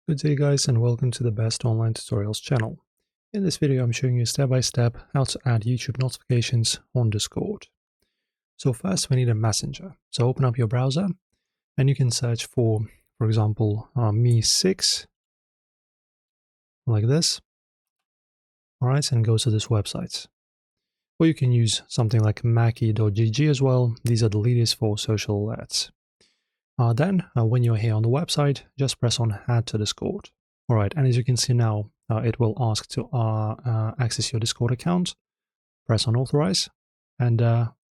Good day guys, and welcome to the Best Online Tutorials channel. In this video I'm showing you step by step how to add YouTube notifications on Discord. So first we need a messenger. So open up your browser and you can search for example, Me6, like this. Alright, and go to this website. Or you can use something like mackie.gg as well. These are the leaders for social alerts. Then, when you're here on the website, just press on Add to Discord. Alright, and as you can see now, it will ask to access your Discord account. Press on Authorize, and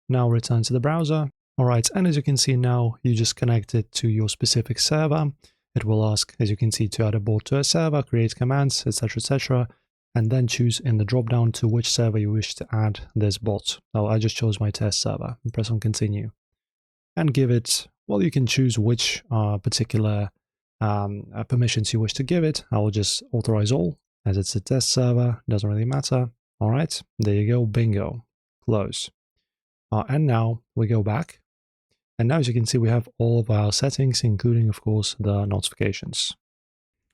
now return to the browser. Alright, and as you can see now, you just connect it to your specific server. It will ask, as you can see, to add a bot to a server, create commands, etc., and then choose in the drop-down to which server you wish to add this bot. Now, I just chose my test server, and press on Continue. And give it, well, you can choose which particular permissions you wish to give it. I will just authorize all, as it's a test server, doesn't really matter. All right, there you go, bingo, close. And now we go back. And now, as you can see, we have all of our settings, including, of course, the notifications.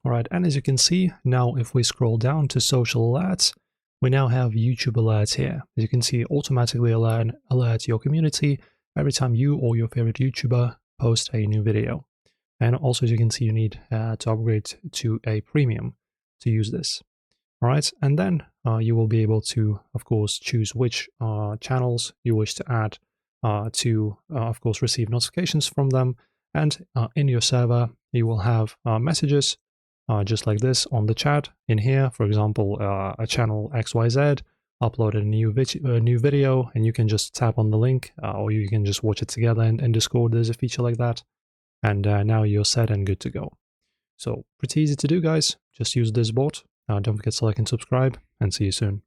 All right, and as you can see, now if we scroll down to social alerts, we now have YouTube alerts here. As you can see, automatically alert your community every time you or your favorite YouTuber post a new video. And also, as you can see, you need to upgrade to a premium to use this. All right, and then you will be able to, of course, choose which channels you wish to add to, of course, receive notifications from them. And in your server, you will have messages just like this on the chat. In here, for example, a channel XYZ uploaded a new video, and you can just tap on the link, or you can just watch it together in Discord. There's a feature like that. And now you're set and good to go. So pretty easy to do, guys. Just use this bot. Don't forget to like and subscribe, and see you soon.